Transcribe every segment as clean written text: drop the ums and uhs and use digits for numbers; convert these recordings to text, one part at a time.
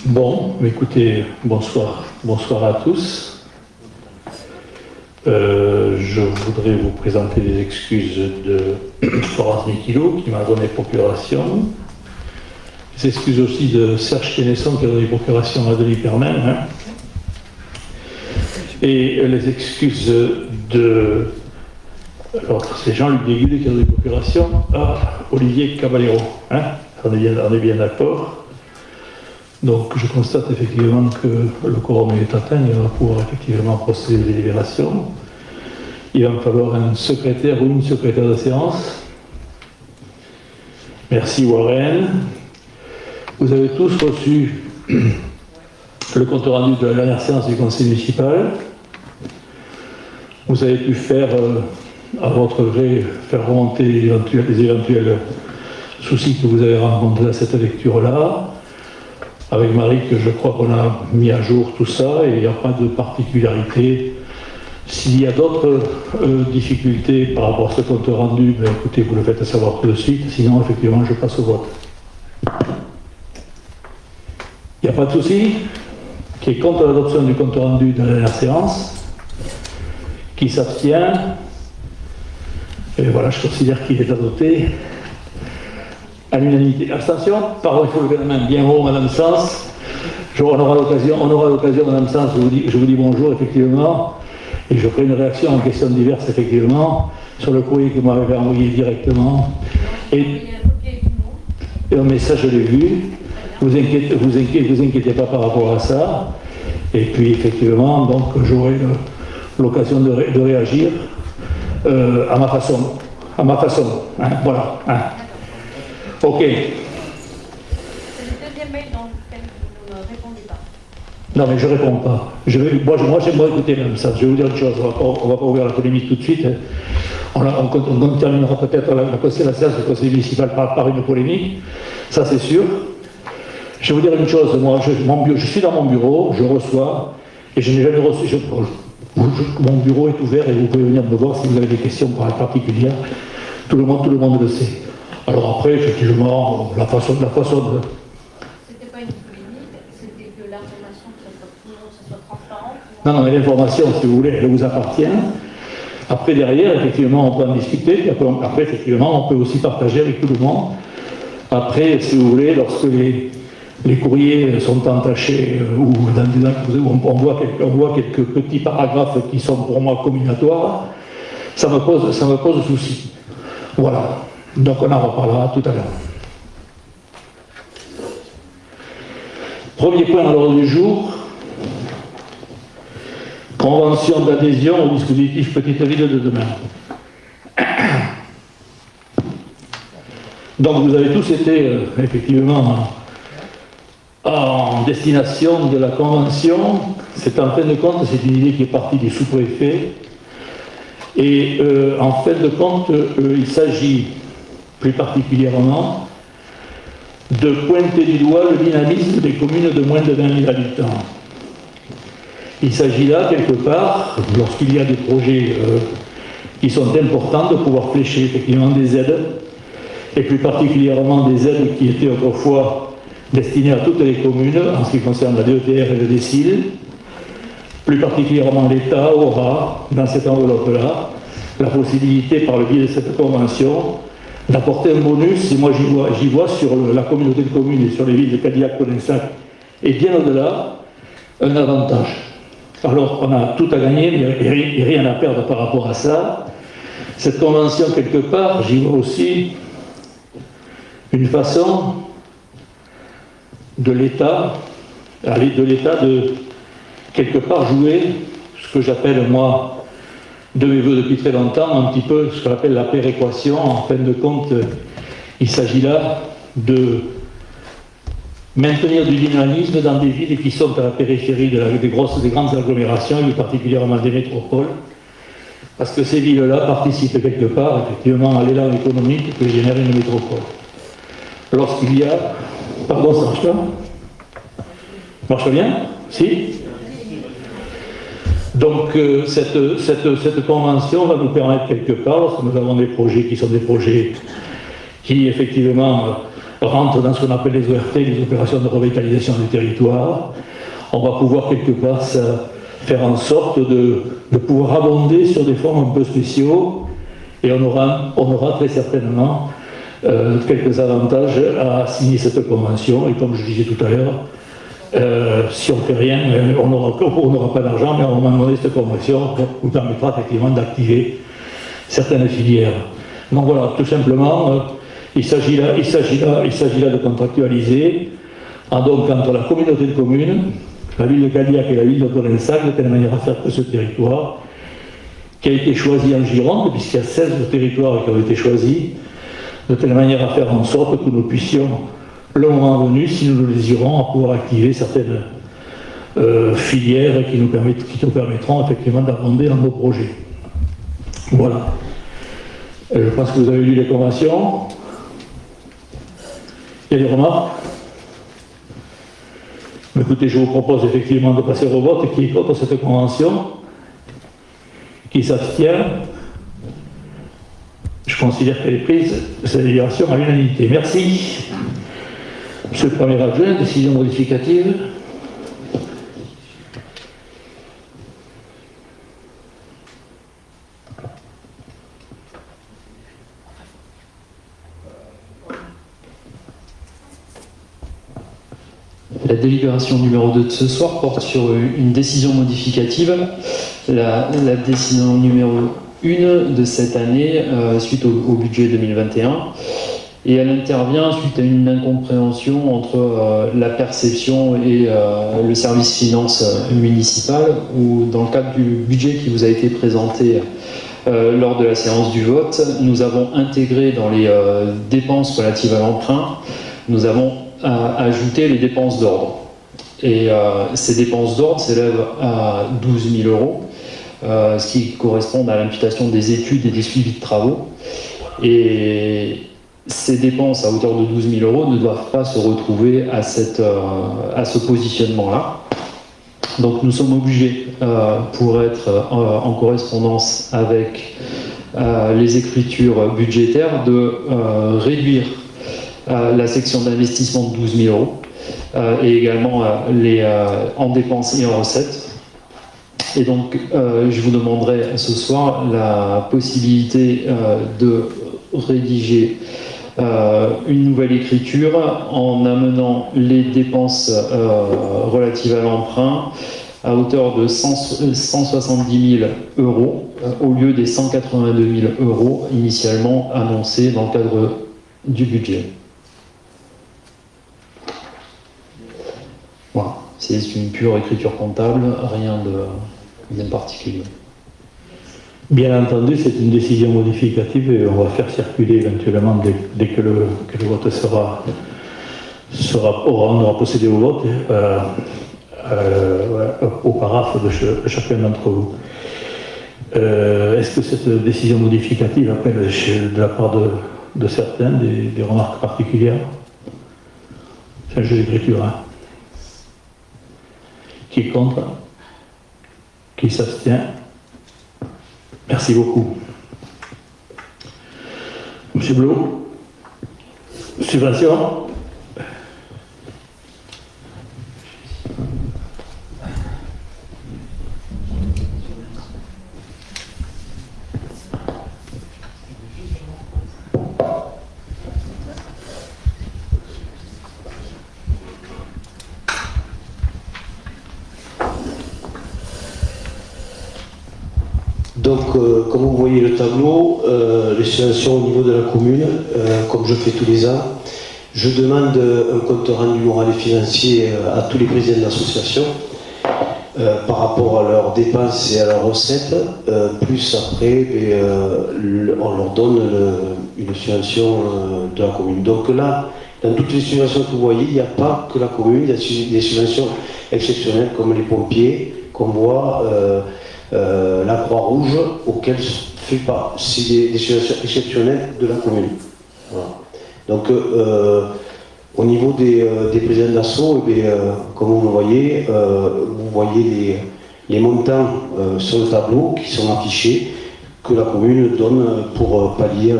Bon, écoutez, bonsoir à tous. Je voudrais vous présenter les excuses de Florence Niquilot qui m'a donné procuration. Les excuses aussi de Serge Quesnesson qui a donné procuration à Denis Permin. Hein. Et les excuses de... Alors, c'est Jean-Luc Dégudet qui a donné procuration à Olivier Caballero. Hein. On est bien d'accord. Donc, je constate effectivement que le quorum est atteint, il va pouvoir effectivement procéder aux délibérations. Il va me falloir un secrétaire ou une secrétaire de séance. Merci Warren. Vous avez tous reçu le compte rendu de la dernière séance du conseil municipal. Vous avez pu faire, à votre gré, faire remonter les éventuels soucis que vous avez rencontrés à cette lecture-là. Avec Marie, que je crois qu'on a mis à jour tout ça, et il n'y a pas de particularité. S'il y a d'autres difficultés par rapport à ce compte rendu, ben écoutez, vous le faites savoir tout de suite, sinon effectivement je passe au vote. Il n'y a pas de souci. Qui est contre l'adoption du compte rendu de la dernière séance? Qui s'abstient? Et voilà, je considère qu'il est adopté. À l'unanimité. Abstention? Pardon, il faut lever la main bien haut, Madame Sens. On aura l'occasion, Madame Sens, je vous dis bonjour, effectivement, et je ferai une réaction en questions diverses, effectivement, sur le courrier que vous m'avez envoyé directement. Et un message, je l'ai vu. Vous inquiétez pas par rapport à ça. Et puis, effectivement, donc, j'aurai l'occasion de réagir à ma façon. Hein, voilà. Hein. Ok. C'est le deuxième mail dans lequel vous ne répondez pas. Non, mais je ne réponds pas. Moi, j'aimerais écouter même ça. Je vais vous dire une chose. On ne va pas ouvrir la polémique tout de suite. On terminera peut-être la séance du conseil municipal par une polémique. Ça, c'est sûr. Je vais vous dire une chose. Moi, je suis dans mon bureau, je reçois, et je n'ai jamais reçu. Mon bureau est ouvert et vous pouvez venir me voir si vous avez des questions particulières. Tout le monde le sait. Alors après, effectivement, la façon de... C'était pas une polémique, c'était que l'information, ça soit transparent. Non, mais l'information, si vous voulez, elle vous appartient. Après, derrière, effectivement, on peut en discuter. Après, effectivement, on peut aussi partager avec tout le monde. Après, si vous voulez, lorsque les courriers sont entachés ou on voit quelques petits paragraphes qui sont pour moi combinatoires, ça me pose souci. Voilà. Donc on en reparlera tout à l'heure. Premier point à l'ordre du jour, convention d'adhésion au dispositif Petite Ville de demain. Donc vous avez tous été effectivement en destination de la convention. C'est en fin de compte, c'est une idée qui est partie du sous-préfet. Et en fin de compte, il s'agit plus particulièrement de pointer du doigt le dynamisme des communes de moins de 20 000 habitants. Il s'agit là, quelque part, lorsqu'il y a des projets qui sont importants, de pouvoir flécher effectivement des aides, et plus particulièrement des aides qui étaient autrefois destinées à toutes les communes, en ce qui concerne la DETR et le DECIL. Plus particulièrement, l'État aura, dans cette enveloppe-là, la possibilité, par le biais de cette convention, d'apporter un bonus, et moi j'y vois sur la communauté de communes et sur les villes de Cadillac-Coninsac, et bien au-delà, un avantage. Alors on a tout à gagner, mais rien à perdre par rapport à ça. Cette convention, quelque part, j'y vois aussi une façon de l'État de quelque part jouer ce que j'appelle moi, de mes voeux depuis très longtemps, un petit peu ce qu'on appelle la péréquation. En fin de compte, il s'agit là de maintenir du dynamisme dans des villes qui sont à la périphérie des grandes agglomérations, et plus particulièrement des métropoles, parce que ces villes-là participent quelque part, effectivement, à l'élan économique que génère une métropole. Lorsqu'il y a... Pardon, ça marche pas? Ça marche bien? Si? Donc cette convention va nous permettre quelque part, lorsque nous avons des projets qui sont des projets qui effectivement rentre dans ce qu'on appelle les ORT, les opérations de revitalisation du territoire. On va pouvoir quelque part faire en sorte de pouvoir abonder sur des fonds un peu spéciaux, et on aura très certainement quelques avantages à signer cette convention. Et comme je disais tout à l'heure, si on ne fait rien, on n'aura pas d'argent, mais à un moment donné, cette convention nous permettra effectivement d'activer certaines filières. Donc voilà, tout simplement, il s'agit là de contractualiser donc entre la communauté de communes, la ville de Cadillac et la ville de Colensac, de telle manière à faire que ce territoire, qui a été choisi en Gironde, puisqu'il y a 16 territoires qui ont été choisis, de telle manière à faire en sorte que nous puissions, le moment venu, si nous le désirons, à pouvoir activer certaines filières qui nous permettront effectivement d'abonder dans nos projets. Voilà. Je pense que vous avez lu les conventions. Il y a des remarques? Écoutez, je vous propose effectivement de passer au vote. Qui est contre cette convention? Qui s'abstient? Je considère qu'elle est prise, cette délibération à l'unanimité. Merci. Monsieur le premier adjoint, décision modificative. La délibération numéro 2 de ce soir porte sur une décision modificative. La décision numéro 1 de cette année, suite au budget 2021. Et elle intervient suite à une incompréhension entre la perception et le service finance municipal, où dans le cadre du budget qui vous a été présenté lors de la séance du vote, nous avons intégré dans les dépenses relatives à l'emprunt, nous avons ajouté les dépenses d'ordre. Et ces dépenses d'ordre s'élèvent à 12 000 euros, ce qui correspond à l'imputation des études et des suivis de travaux. Et ces dépenses à hauteur de 12 000 euros ne doivent pas se retrouver à ce positionnement-là. Donc nous sommes obligés, pour être en correspondance avec les écritures budgétaires, de réduire la section d'investissement de 12 000 euros et également en dépenses et en recettes. Et donc je vous demanderai ce soir la possibilité de rédiger une nouvelle écriture en amenant les dépenses relatives à l'emprunt à hauteur de 170 000 euros au lieu des 182 000 euros initialement annoncés dans le cadre du budget. Voilà, c'est une pure écriture comptable, rien de particulier. Bien entendu, c'est une décision modificative et on va faire circuler éventuellement dès que le vote on aura procédé au vote au paraphe de chacun d'entre vous. Est-ce que cette décision modificative appelle de la part de certains des remarques particulières? C'est un jeu d'écriture. Hein. Qui est contre? Qui s'abstient? Merci beaucoup. Monsieur Blot, subvention. Donc, comme vous voyez le tableau, les subventions au niveau de la commune, comme je fais tous les ans, je demande un compte rendu moral et financier à tous les présidents d'associations par rapport à leurs dépenses et à leurs recettes, plus après, on leur donne une subvention de la commune. Donc là, dans toutes les subventions que vous voyez, il n'y a pas que la commune, il y a des subventions exceptionnelles comme les pompiers, qu'on voit. La Croix-Rouge, auquel fait pas. C'est des situations exceptionnelles de la commune. Voilà. Donc, au niveau des présidents d'assaut, comme vous le voyez, les montants sur le tableau qui sont affichés, que la commune donne pour pallier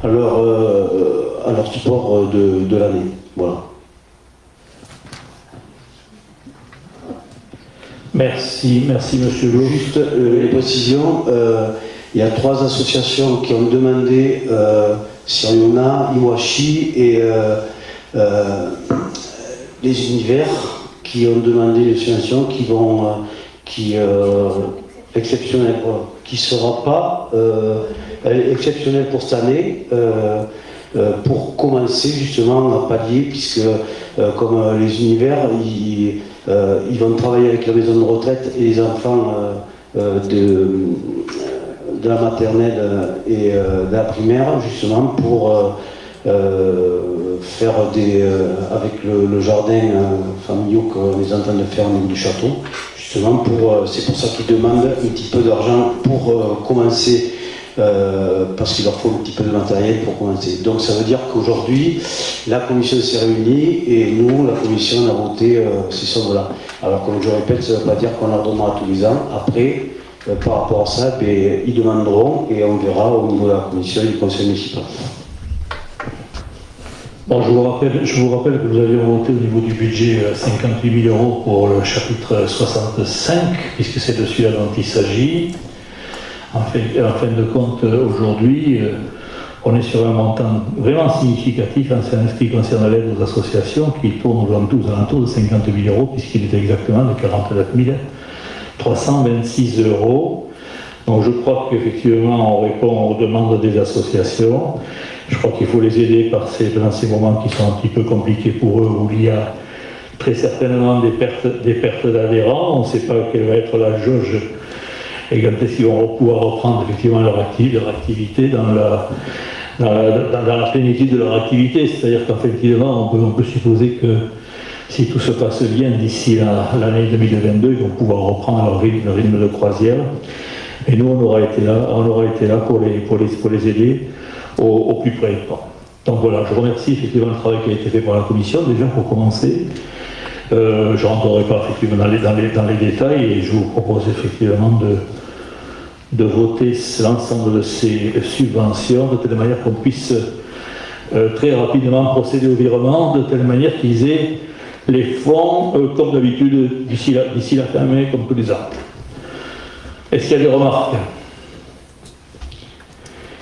à leur support de l'année. Voilà. Merci Monsieur Blanc. Juste les précisions, il y a 3 associations qui ont demandé, Siriona, Iwashi et les univers, qui ont demandé une subvention exceptionnelle, voilà, qui ne sera pas exceptionnelle pour cette année, pour commencer justement à pallier, puisque comme les univers, ils vont travailler avec la maison de retraite et les enfants de la maternelle et de la primaire, justement pour faire avec le jardin familial qu'on est en train de faire au niveau du château, justement c'est pour ça qu'ils demandent un petit peu d'argent pour commencer, parce qu'il leur faut un petit peu de matériel pour commencer. Donc ça veut dire qu'aujourd'hui, la commission s'est réunie et nous, la commission, on a voté ces sommes-là. Alors comme je répète, ça ne veut pas dire qu'on leur donnera tous les ans. Après, par rapport à ça, ils demanderont et on verra au niveau de la commission et du conseil municipal. Bon, je vous rappelle que nous avions voté au niveau du budget 58 000 € pour le chapitre 65, puisque c'est de celui-là dont il s'agit. En fin de compte, aujourd'hui, on est sur un montant vraiment significatif en ce qui concerne l'aide aux associations, qui tourne aux alentours de 50 000 €, puisqu'il est exactement de 49 326 €. Donc je crois qu'effectivement, on répond aux demandes des associations. Je crois qu'il faut les aider dans ces moments qui sont un petit peu compliqués pour eux, où il y a très certainement des pertes d'adhérents. On ne sait pas quelle va être la jauge et quand est-ce qu'ils vont pouvoir reprendre effectivement leur activité dans la plénitude de leur activité. C'est-à-dire qu'effectivement, on peut supposer que si tout se passe bien d'ici l'année 2022, ils vont pouvoir reprendre leur rythme de croisière. Et nous, on aura été là pour les aider au plus près. Donc voilà, je remercie effectivement le travail qui a été fait par la commission, déjà pour commencer. Je ne rentrerai pas effectivement dans les détails et je vous propose effectivement de voter l'ensemble de ces subventions de telle manière qu'on puisse très rapidement procéder au virement, de telle manière qu'ils aient les fonds comme d'habitude d'ici la fin mai, comme tous les ans. Est-ce qu'il y a des remarques?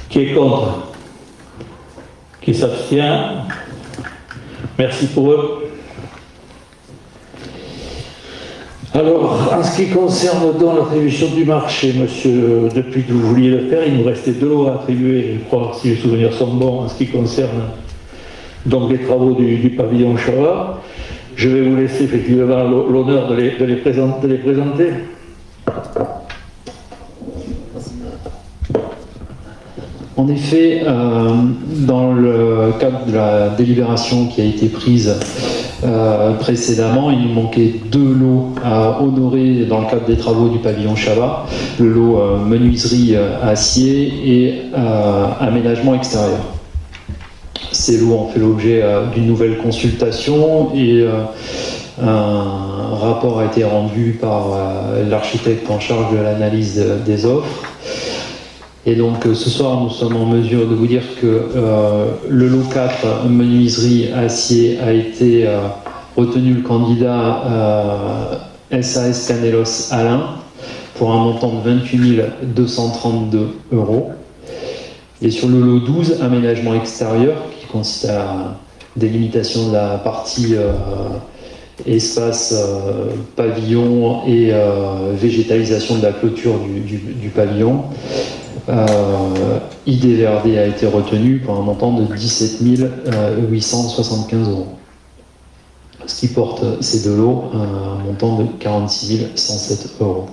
Qui est contre? Qui s'abstient? Merci pour eux. Alors, en ce qui concerne donc l'attribution du marché, monsieur, depuis que vous vouliez le faire, il nous restait 2 lots à attribuer, je crois, si les souvenirs sont bons, en ce qui concerne donc les travaux du pavillon Chava. Je vais vous laisser effectivement l'honneur de les présenter. En effet, dans le cadre de la délibération qui a été prise précédemment, il nous manquait 2 lots à honorer dans le cadre des travaux du pavillon Chava, le lot menuiserie acier et aménagement extérieur. Ces lots ont fait l'objet d'une nouvelle consultation et un rapport a été rendu par l'architecte en charge de l'analyse des offres. Et donc ce soir, nous sommes en mesure de vous dire que le lot 4, menuiserie acier, a été retenu le candidat SAS Canelos Alain pour un montant de 28 232 €. Et sur le lot 12, aménagement extérieur, qui consiste à la délimitation de la partie espace pavillon et végétalisation de la clôture du pavillon, ID VRD a été retenu pour un montant de 17 875 €. Ce qui porte ces 2 lots à un montant de 46 107 €.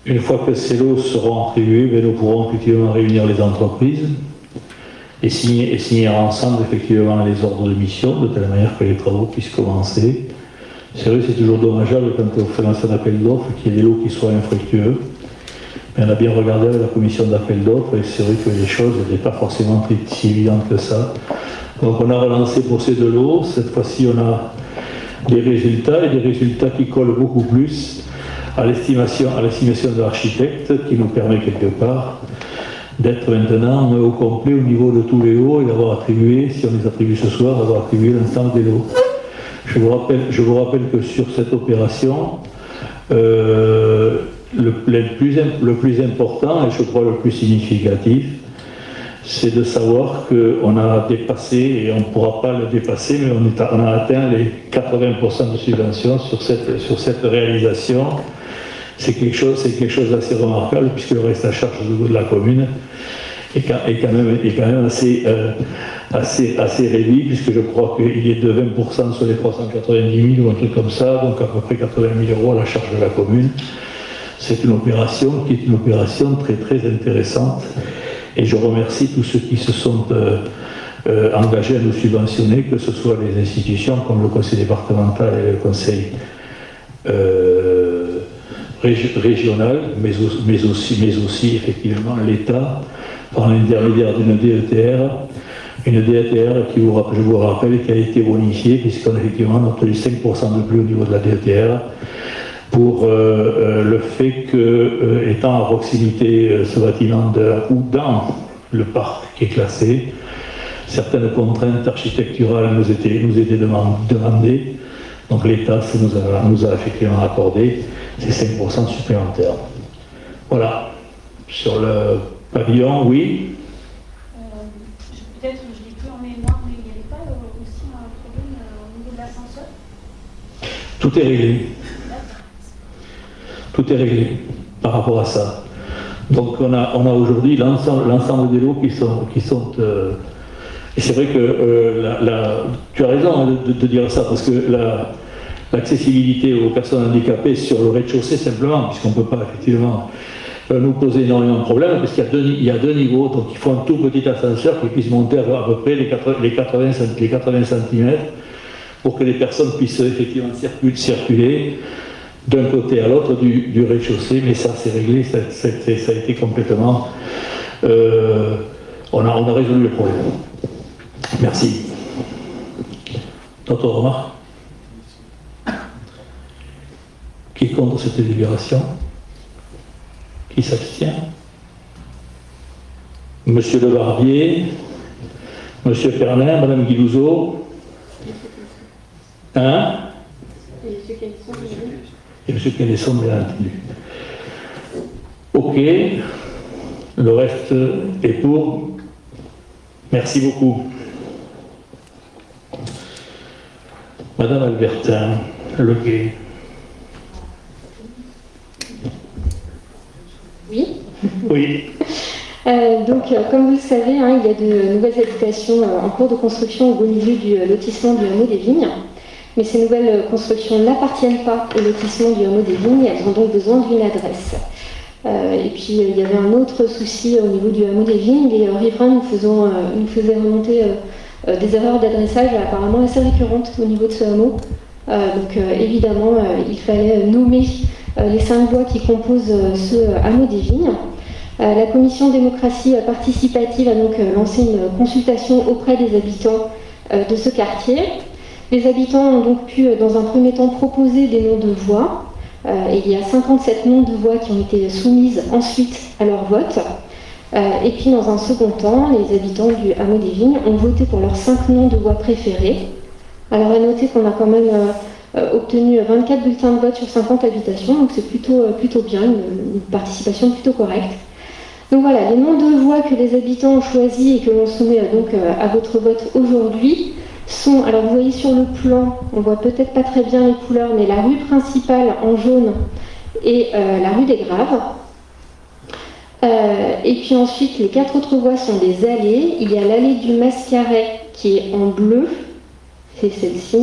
Une fois que ces lots seront attribués, nous pourrons effectivement réunir les entreprises et signer ensemble effectivement les ordres de mission, de telle manière que les travaux puissent commencer. C'est vrai, c'est toujours dommageable quand on fait un appel d'offres qu'il y ait des lots qui soient infructueux. Mais on a bien regardé avec la commission d'appel d'offres et c'est vrai que les choses n'étaient pas forcément si évidentes que ça. Donc on a relancé pour ces 2 lots. Cette fois-ci, on a des résultats et des résultats qui collent beaucoup plus à l'estimation de l'architecte, qui nous permet quelque part d'être maintenant au complet au niveau de tous les lots et d'avoir attribué, si on les attribue ce soir, d'avoir attribué l'ensemble des lots. Je vous rappelle que sur cette opération, le plus important, et je crois le plus significatif, c'est de savoir qu'on a dépassé, et on ne pourra pas le dépasser, mais on a atteint les 80% de subventions sur cette réalisation. C'est quelque chose d'assez remarquable, puisque le reste à charge de la commune est quand même assez réduit, puisque je crois qu'il est de 20% sur les 390 000 ou un truc comme ça, donc à peu près 80 000 euros à la charge de la commune. C'est une opération qui est une opération très très intéressante, et je remercie tous ceux qui se sont engagés à nous subventionner, que ce soit les institutions comme le conseil départemental et le conseil régional, mais aussi effectivement l'État, par l'intermédiaire d'une DETR, une DETR qui, je vous rappelle, qui a été bonifiée, puisqu'on a effectivement obtenu 5% de plus au niveau de la DETR, pour le fait que, étant à proximité ce bâtiment ou dans le parc qui est classé, certaines contraintes architecturales nous étaient demandées. Donc l'État nous a effectivement accordé ces 5% supplémentaires. Voilà. Sur le pavillon, oui. Peut-être, je l'ai plus en mémoire, mais il n'y avait pas aussi un problème au niveau de l'ascenseur? Tout est réglé. Tout est réglé par rapport à ça. Donc on a aujourd'hui l'ensemble des lots qui sont et c'est vrai que tu as raison de dire ça, parce que l'accessibilité aux personnes handicapées sur le rez-de-chaussée simplement, puisqu'on ne peut pas effectivement nous poser énormément de problèmes, parce qu'il y a deux niveaux, donc il faut un tout petit ascenseur qui puisse monter à peu près les 80 cm pour que les personnes puissent effectivement circuler d'un côté à l'autre du rez-de-chaussée, mais ça c'est réglé, ça a été complètement... on a résolu le problème. Merci. D'autres remarques? Qui est contre cette délibération? Qui s'abstient? Monsieur Le Barbier, Monsieur Pernin, Madame Guilouzeau, hein? Et Monsieur Canesson, bien entendu. Ok, le reste est pour. Merci beaucoup. Madame Albertin, Leguet. Oui. Oui. Comme vous le savez, il y a de nouvelles habitations en cours de construction au beau milieu du lotissement du hameau des Vignes. Mais ces nouvelles constructions n'appartiennent pas au lotissement du hameau des Vignes, elles ont donc besoin d'une adresse. Et puis il y avait un autre souci au niveau du hameau des Vignes, les riverains nous faisaient remonter des erreurs d'adressage apparemment assez récurrentes au niveau de ce hameau. Évidemment, il fallait nommer les 5 voies qui composent ce hameau des Vignes. La commission démocratie participative a donc lancé une consultation auprès des habitants de ce quartier. Les habitants ont donc pu, dans un premier temps, proposer des noms de voies. Il y a 57 noms de voies qui ont été soumises ensuite à leur vote. Et puis, dans un second temps, les habitants du hameau des Vignes ont voté pour leurs 5 noms de voies préférés. Alors, à noter qu'on a quand même obtenu 24 bulletins de vote sur 50 habitations, donc c'est plutôt bien, une participation plutôt correcte. Donc voilà, les noms de voies que les habitants ont choisis et que l'on soumet donc à votre vote aujourd'hui sont, alors vous voyez sur le plan, on voit peut-être pas très bien les couleurs, mais la rue principale en jaune et la rue des Graves. Et puis ensuite, les 4 autres voies sont des allées. Il y a l'allée du Mascaret qui est en bleu, c'est celle-ci.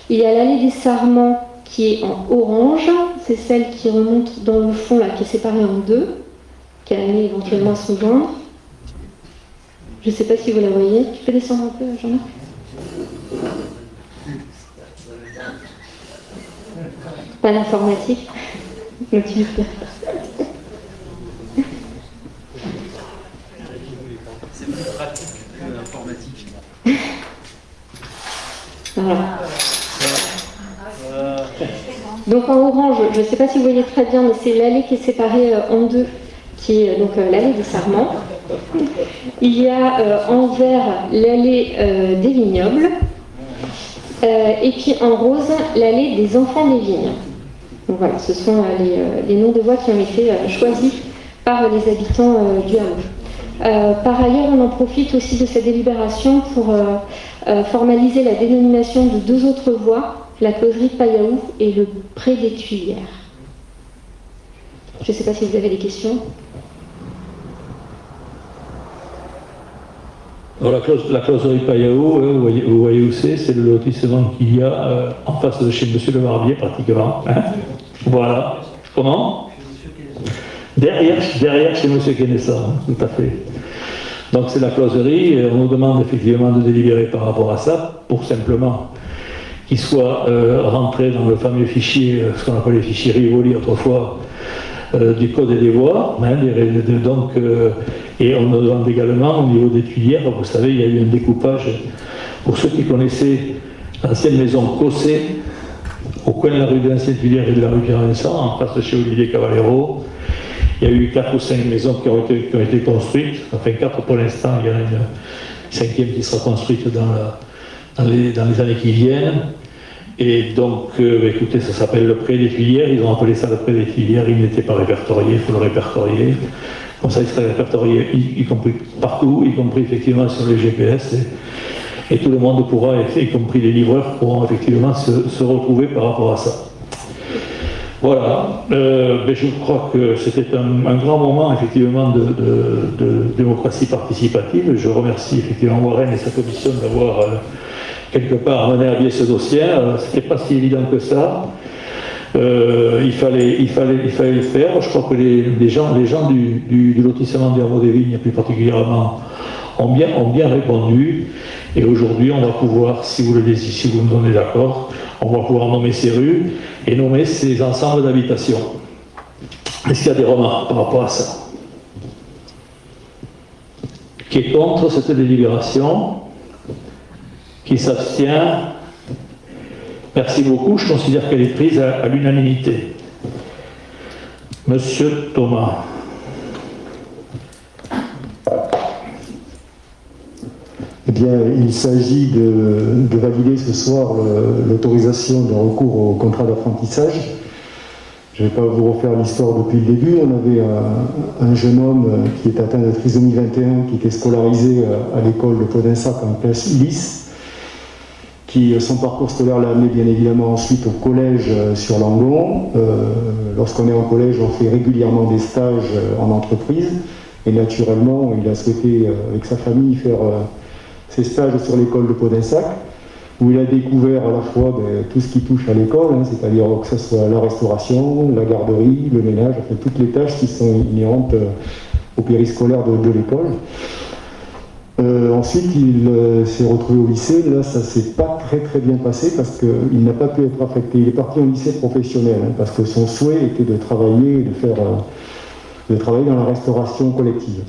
Il y a l'allée des Sarments qui est en orange, c'est celle qui remonte dans le fond, là, qui est séparée en 2, qui a amené éventuellement à se rejoindre. Je ne sais pas si vous la voyez. Tu peux descendre un peu, Jean-Marc? Pas l'informatique. Donc tu peux. C'est plus pratique que l'informatique. Voilà. Donc en orange, je ne sais pas si vous voyez très bien, mais c'est l'allée qui est séparée en 2, qui est donc l'allée des Sarments. Il y a en vert l'allée des vignobles, et puis en rose l'allée des enfants des vignes. Donc voilà, ce sont les noms de voies qui ont été choisis par les habitants du hameau. Par ailleurs, on en profite aussi de cette délibération pour formaliser la dénomination de 2 autres voies, la closerie de Payaou et le pré des Tuilières. Je ne sais pas si vous avez des questions. Alors, la closerie Payaou, vous voyez où c'est le lotissement qu'il y a en face de chez Monsieur le Barbier, pratiquement. Hein, voilà. Comment? Derrière chez Monsieur Kenessa, tout à fait. Donc c'est la closerie, et on nous demande effectivement de délibérer par rapport à ça, pour simplement qu'il soit rentré dans le fameux fichier, ce qu'on appelait les fichiers Rivoli autrefois, du code des voies, hein, et on nous demande également au niveau des Tuilières, vous savez, il y a eu un découpage, pour ceux qui connaissaient l'ancienne maison Cossé, au coin de la rue de l'Ancienne Tuilière et de la rue Pierre-Vincent, en face de chez Olivier Cavallero. Il y a eu 4 ou 5 maisons qui ont été construites, enfin 4 pour l'instant, il y en a une 5e qui sera construite dans les années qui viennent. Et donc, écoutez, ça s'appelle le pré des Tuilières, ils ont appelé ça le pré des Tuilières, il n'était pas répertorié, il faut le répertorier. Comme ça, il serait répertorié, y compris partout, y compris effectivement sur les GPS, et tout le monde pourra, y compris les livreurs, pourront effectivement se retrouver par rapport à ça. Voilà, mais je crois que c'était un grand moment effectivement de démocratie participative. Je remercie effectivement Warren et sa commission d'avoir quelque part mené à bien ce dossier. C'était pas si évident que ça. Il fallait le faire. Je crois que les gens du lotissement du hameau des Vignes, plus particulièrement, ont bien répondu. Et aujourd'hui, on va pouvoir, si vous me donnez d'accord, on va pouvoir nommer ces rues et nommer ces ensembles d'habitations. Est-ce qu'il y a des remarques par rapport à ça? Qui est contre cette délibération? Qui s'abstient? Merci beaucoup, je considère qu'elle est prise à l'unanimité. Monsieur Thomas. Eh bien, il s'agit de valider ce soir l'autorisation de recours au contrat d'apprentissage. Je ne vais pas vous refaire l'histoire depuis le début. On avait un jeune homme qui est atteint de trisomie 21, qui était scolarisé à l'école de Podinsac en classe Ulysse, qui son parcours scolaire l'a amené bien évidemment ensuite au collège sur Langon. Lorsqu'on est en collège, on fait régulièrement des stages en entreprise, et naturellement, il a souhaité, avec sa famille, faire ses stages sur l'école de Podinsac, où il a découvert à la fois tout ce qui touche à l'école, hein, c'est-à-dire que ce soit la restauration, la garderie, le ménage, enfin toutes les tâches qui sont inhérentes au périscolaire de l'école. Ensuite, il s'est retrouvé au lycée. Là, ça s'est pas très bien passé parce qu'il n'a pas pu être affecté. Il est parti en lycée professionnel, hein, parce que son souhait était de travailler, de travailler dans la restauration collective.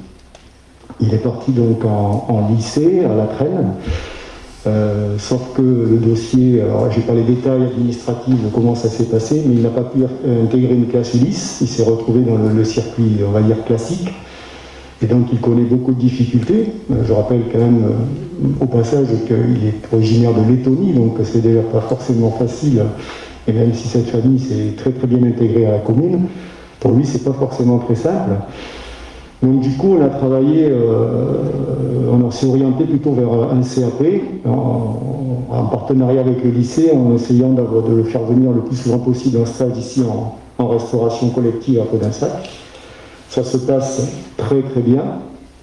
Il est parti donc en lycée, à la Traîne, sauf que le dossier, alors j'ai pas les détails administratifs de comment ça s'est passé, mais il n'a pas pu intégrer une classe Ulysse, il s'est retrouvé dans le circuit, on va dire, classique, et donc il connaît beaucoup de difficultés. Je rappelle quand même au passage qu'il est originaire de Lettonie, donc c'est déjà pas forcément facile, et même si cette famille s'est très bien intégrée à la commune, pour lui c'est pas forcément très simple. Donc du coup, on a travaillé, on s'est orienté plutôt vers un CAP, en partenariat avec le lycée, en essayant de le faire venir le plus souvent possible en stage ici en restauration collective à Podinsac. Ça se passe très bien.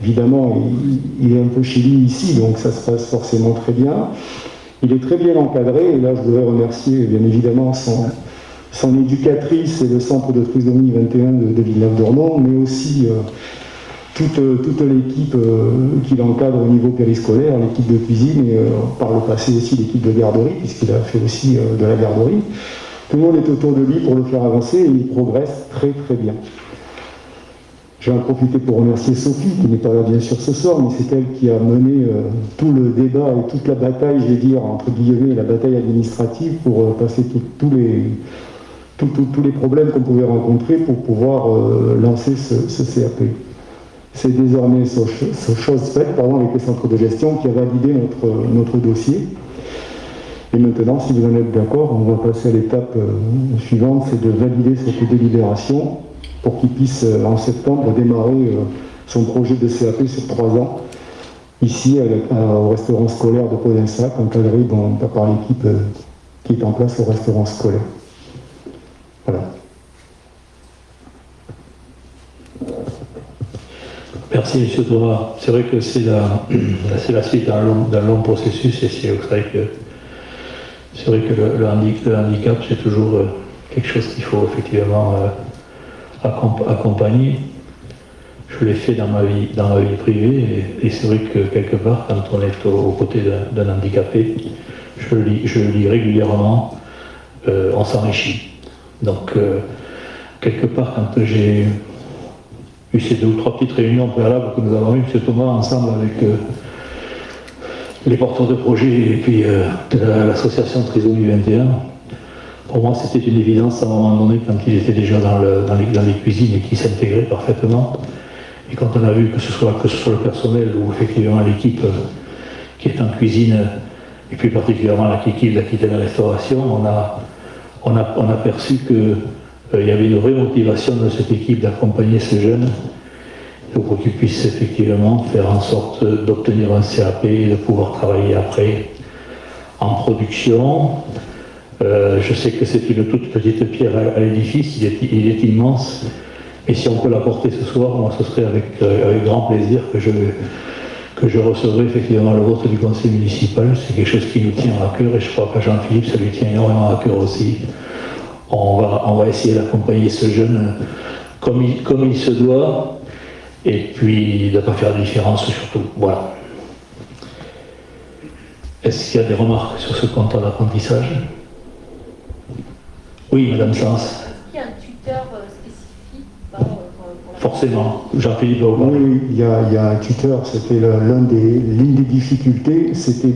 Évidemment, il est un peu chez lui ici, donc ça se passe forcément très bien. Il est très bien encadré, et là je voudrais remercier bien évidemment son éducatrice et le centre de trisomie 21 de Villeneuve-d'Ornon, mais aussi toute l'équipe qu'il encadre au niveau périscolaire, l'équipe de cuisine, et par le passé aussi l'équipe de garderie, puisqu'il a fait aussi de la garderie. Tout le monde est autour de lui pour le faire avancer, et il progresse très bien. Je vais en profiter pour remercier Sophie, qui n'est pas là bien sûr ce soir, mais c'est elle qui a mené tout le débat et toute la bataille, je vais dire, entre guillemets, la bataille administrative pour passer tous les problèmes qu'on pouvait rencontrer pour pouvoir lancer ce CAP. C'est désormais chose faite avec les centres de gestion qui a validé notre dossier. Et maintenant, si vous en êtes d'accord, on va passer à l'étape suivante, c'est de valider cette délibération pour qu'il puisse en septembre démarrer son projet de CAP sur 3 ans, ici au restaurant scolaire de Podensac, encadré par l'équipe qui est en place au restaurant scolaire. Voilà. Merci, M. Thomas. C'est vrai que c'est la suite d'un long processus et c'est vrai que le handicap, c'est toujours quelque chose qu'il faut effectivement accompagner. Je l'ai fait dans ma vie privée et c'est vrai que quelque part, quand on est aux côtés d'un handicapé, je le lis régulièrement, on s'enrichit. Donc, quelque part, quand j'ai eu ces 2 ou 3 petites réunions préalables que nous avons eues, M. Thomas, ensemble avec les porteurs de projets et puis de l'association Trisomie 21, pour moi c'était une évidence à un moment donné quand il était déjà dans les cuisines et qu'il s'intégrait parfaitement. Et quand on a vu que ce soit le personnel ou effectivement l'équipe qui est en cuisine, et plus particulièrement l'équipe de la restauration, on a perçu qu'il y avait une vraie motivation de cette équipe d'accompagner ce jeune pour qu'il puisse effectivement faire en sorte d'obtenir un CAP et de pouvoir travailler après en production. Je sais que c'est une toute petite pierre à l'édifice, il est immense, et si on peut l'apporter ce soir, moi ce serait avec grand plaisir que je recevrai effectivement le vote du conseil municipal. C'est quelque chose qui nous tient à cœur et je crois qu'à Jean-Philippe ça lui tient énormément à cœur aussi. On va essayer d'accompagner ce jeune comme il se doit et puis de ne pas faire de différence surtout. Voilà. Est-ce qu'il y a des remarques sur ce contrat d'apprentissage? Oui, Madame Sens. Il y a un tuteur spécifique pour la... Forcément, Jean-Philippe va Oui, il y a un tuteur. C'était l'une des difficultés, c'était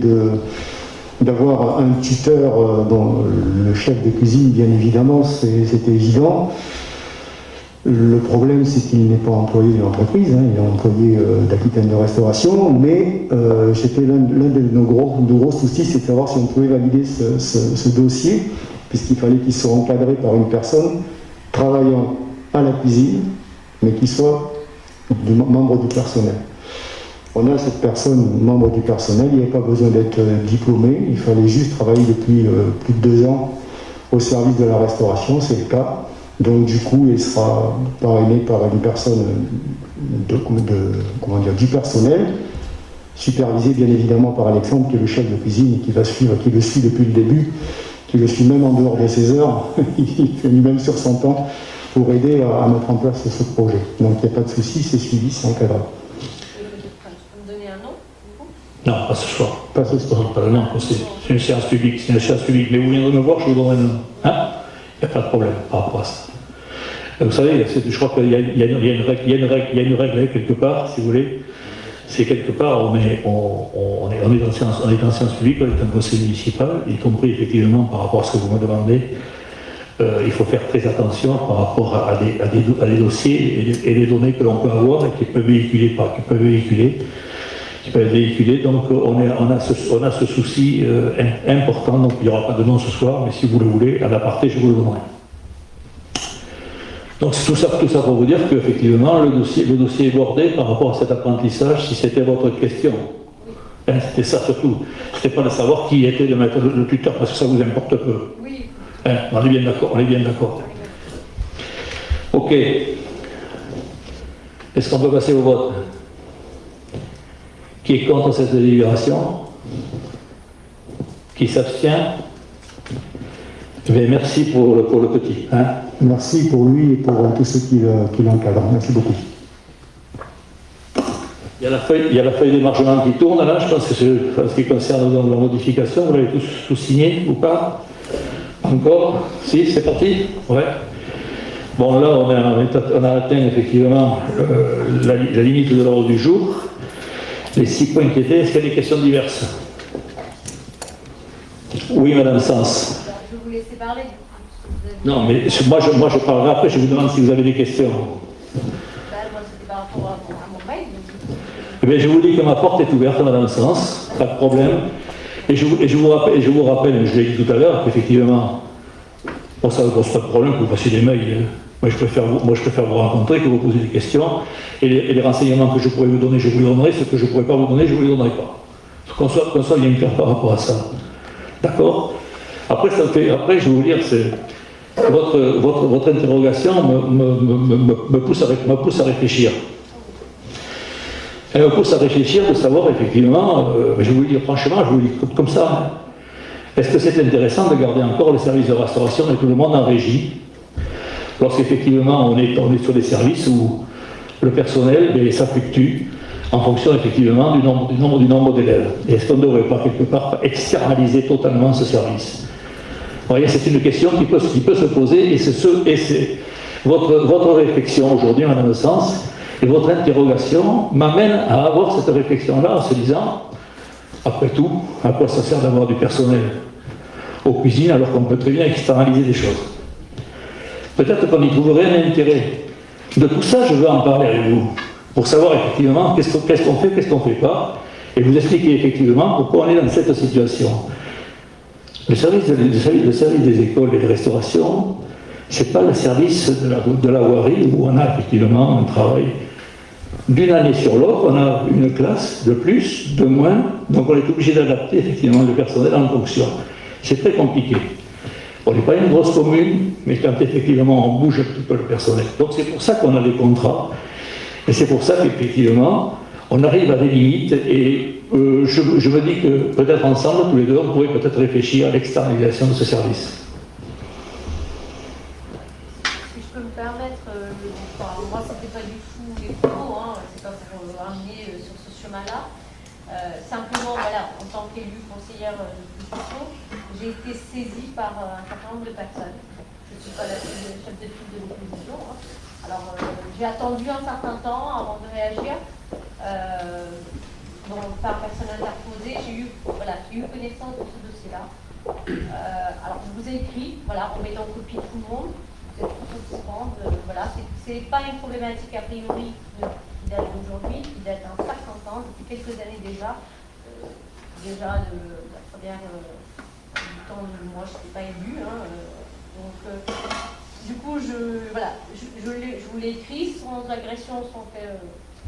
d'avoir un tuteur dont le chef de cuisine, bien évidemment, c'était évident. Le problème, c'est qu'il n'est pas employé de l'entreprise, il est employé d'Aquitaine de Restauration, mais c'était l'un de nos gros soucis, c'est de savoir si on pouvait valider ce dossier, puisqu'il fallait qu'il soit encadré par une personne travaillant à la cuisine, mais qui soit membre du personnel. On a cette personne, membre du personnel, il n'y avait pas besoin d'être diplômé, il fallait juste travailler depuis plus de 2 ans au service de la restauration, c'est le cas. Donc du coup, il sera parrainé par une personne du personnel, supervisé bien évidemment par Alexandre, qui est le chef de cuisine et qui le suit depuis le début, qui le suit même en dehors de ses heures, il fait lui-même sur son temps pour aider à mettre en place ce projet. Donc il n'y a pas de souci, c'est suivi, c'est encadré. Non, pas ce soir. Pas ce soir. Non, c'est une séance publique, mais vous viendrez me voir, je vous donnerai le nom. Hein? Il n'y a pas de problème par rapport à ça. Vous savez, je crois qu'il y a une règle quelque part, si vous voulez. C'est quelque part, on est en séance publique, on est un conseil municipal, y compris effectivement par rapport à ce que vous me demandez. Il faut faire très attention par rapport à des dossiers et des données que l'on peut avoir et qui peuvent être véhiculés. Donc on a ce souci important, donc il n'y aura pas de nom ce soir, mais si vous le voulez, à l'aparté, je vous le donnerai. Donc c'est tout ça pour vous dire qu'effectivement, le dossier est bordé par rapport à cet apprentissage, si c'était votre question. C'était ça surtout. C'était pas de savoir qui était le tuteur, parce que ça vous importe peu. Oui. On est bien d'accord. Ok. Est-ce qu'on peut passer au vote? Qui est contre cette délibération? Qui s'abstient? Bien, merci pour le petit. Merci pour lui et pour tous ceux qui l'encadrent. Merci beaucoup. Il y a la feuille d'émargement qui tourne là, je pense que c'est ce qui concerne la modification. Vous l'avez tous signé ou pas? Encore? Si, c'est parti? Ouais. Bon, là, on a atteint effectivement la limite de l'ordre du jour. Les 6 points qui étaient, est-ce qu'il y a des questions diverses? Oui, Madame Sens. Je vais vous laisser parler. Non, mais moi je parlerai après, je vous demande si vous avez des questions. Moi, c'était par rapport à mon mail. Eh bien, je vous dis que ma porte est ouverte, madame Sens, pas de problème. Et je vous rappelle, je l'ai dit tout à l'heure, qu'effectivement, bon, ça ne pose pas de problème que vous fassiez des mails. Moi, je préfère vous rencontrer, que vous posiez des questions. Et les renseignements que je pourrais vous donner, je vous les donnerai. Ce que je ne pourrais pas vous donner, je ne vous les donnerai pas. Qu'on soit bien clair par rapport à ça. D'accord? Après, je vais vous dire, votre interrogation me pousse à réfléchir. Elle me pousse à réfléchir de savoir effectivement, je vais vous le dire franchement, je vous le dis comme ça, hein. Est-ce que c'est intéressant de garder encore le service de restauration et tout le monde en régie, lorsqu'effectivement on est sur des services où le personnel, ça fluctue en fonction effectivement du nombre d'élèves. Et est-ce qu'on ne devrait pas quelque part externaliser totalement ce service? Vous voyez, c'est une question qui peut se poser, et c'est votre réflexion aujourd'hui, en un sens, et votre interrogation m'amène à avoir cette réflexion-là en se disant, après tout, à quoi ça sert d'avoir du personnel aux cuisines alors qu'on peut très bien externaliser des choses? Peut-être qu'on y trouverait un intérêt. De tout ça, je veux en parler avec vous, pour savoir effectivement qu'est-ce qu'on fait, qu'est-ce qu'on ne fait pas, et vous expliquer effectivement pourquoi on est dans cette situation. Le service des écoles et de restauration, ce n'est pas le service de la voirie où on a effectivement un travail. D'une année sur l'autre, on a une classe de plus, de moins, donc on est obligé d'adapter effectivement le personnel en fonction. C'est très compliqué. On n'est pas une grosse commune, mais quand effectivement on bouge un petit peu le personnel. Donc c'est pour ça qu'on a des contrats, et c'est pour ça qu'effectivement on arrive à des limites, et je me dis que peut-être ensemble, tous les deux, on pourrait peut-être réfléchir à l'externalisation de ce service. Si je peux me permettre, moi c'était pas du tout les propos, c'est pas pour ramener sur ce chemin-là. Simplement, voilà, en tant qu'élue conseillère de discussion, j'ai été saisie par un certain nombre de personnes. Je ne suis pas la chef de file de l'opposition. Alors, j'ai attendu un certain temps avant de réagir. Par personne interposée, j'ai eu connaissance de ce dossier-là. Alors, je vous ai écrit, voilà, en mettant en copie de tout le monde. Vous êtes tous au courant. Voilà, c'est pas une problématique a priori qui date d'aujourd'hui, qui date d'un certain temps, depuis quelques années déjà. Déjà de la première du temps où moi je n'étais pas élue. Du coup, je vous l'ai écrit sans agression, sans faire.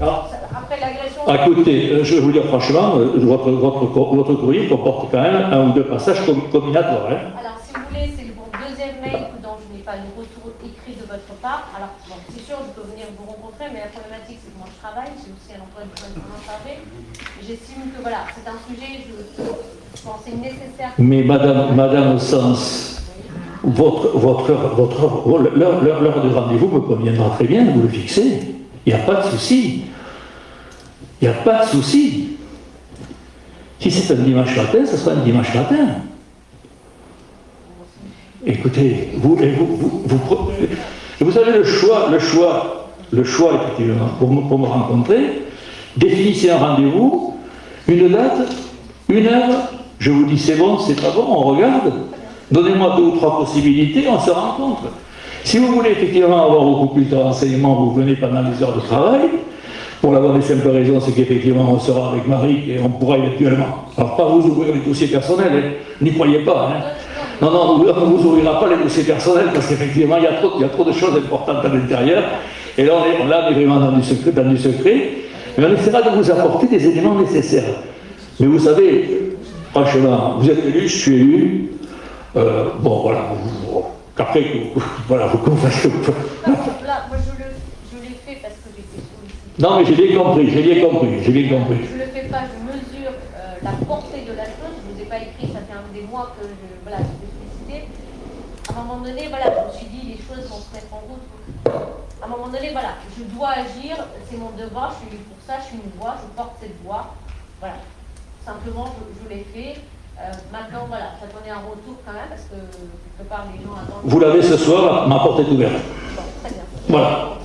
Après l'agression. Écoutez, je vais vous dire franchement, votre courrier comporte quand même un ou deux passages combinatoires. Alors, si vous voulez, c'est le deuxième mail dont je n'ai pas le retour écrit de votre part. Alors, bon, c'est sûr, je peux venir vous rencontrer, mais la problématique, c'est que moi je travaille, j'ai aussi un emploi du temps chargé. J'estime que voilà, c'est un sujet, je pense, c'est nécessaire. Mais Madame Sens, l'heure de rendez-vous me conviendra très bien, vous le fixez. Il n'y a pas de souci. Il n'y a pas de souci. Si c'est un dimanche matin, ce sera un dimanche matin. Écoutez, vous avez le choix, effectivement, pour me rencontrer. Définissez un rendez-vous, une date, une heure. Je vous dis c'est bon, c'est pas bon, on regarde. Donnez-moi 2 ou 3 possibilités, on se rencontre. Si vous voulez effectivement avoir beaucoup plus de renseignements, vous venez pendant les heures de travail. Pour la bonne et simple raison, c'est qu'effectivement, on sera avec Marie et on pourra éventuellement. Alors, pas vous ouvrir les dossiers personnels, n'y croyez pas. Non, on ne vous ouvrira pas les dossiers personnels parce qu'effectivement, il y a trop de choses importantes à l'intérieur. Et là, on est vraiment dans du secret. Mais on essaiera de vous apporter des éléments nécessaires. Mais vous savez, franchement, vous êtes élu, je suis élu. Après, voilà, vous comprenez. Là, moi, je l'ai fait parce que j'étais sollicitée. Non, mais j'ai bien compris. Je ne le fais pas, je mesure la portée de la chose. Je ne vous ai pas écrit, ça fait des mois que j'étais sollicitée. À un moment donné, je me suis dit, les choses vont se mettre en route. À un moment donné, je dois agir, c'est mon devoir, je suis pour ça, je suis une voix, je porte cette voix. Voilà. Simplement, je l'ai fait. Maintenant, j'attendais un retour quand même, parce que quelque part, les gens attendent. Vous l'avez ce soir, ma porte est ouverte. Bon, très bien. Voilà.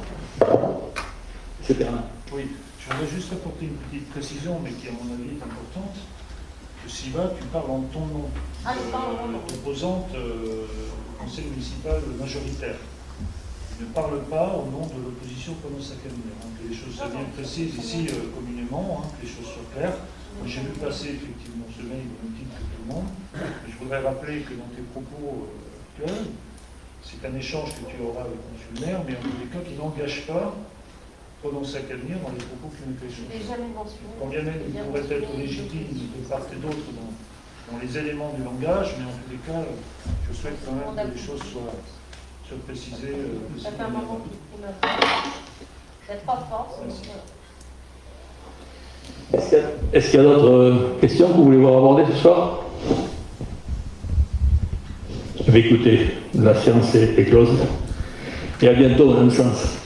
C'est Bernard. Oui, je voudrais juste apporter une petite précision, mais qui, à mon avis, est importante. Siva, tu parles en ton nom. Ah, je parle en mon nom. Composante au conseil municipal majoritaire. ne parle pas au nom de l'opposition Prononce-Acavenir. Que les choses soient bien précises ici communément, que les choses soient claires. J'ai vu passer effectivement ce mail au même titre que tout le monde. Je voudrais rappeler que dans tes propos actuels, c'est un échange que tu auras avec M. le maire, mais en tous les cas qui n'engage pas Prononce-Acavenir dans les propos que nous échangeons. Quand bien même il pourrait être légitime de part et d'autre dans les éléments du langage, mais en tous les cas, je souhaite quand même que les choses soient précisées. Ça fait un moment d'être pas fort. Est-ce qu'il y a d'autres questions que vous voulez voir aborder ce soir? Écoutez, la séance est close. Et à bientôt, dans le même sens.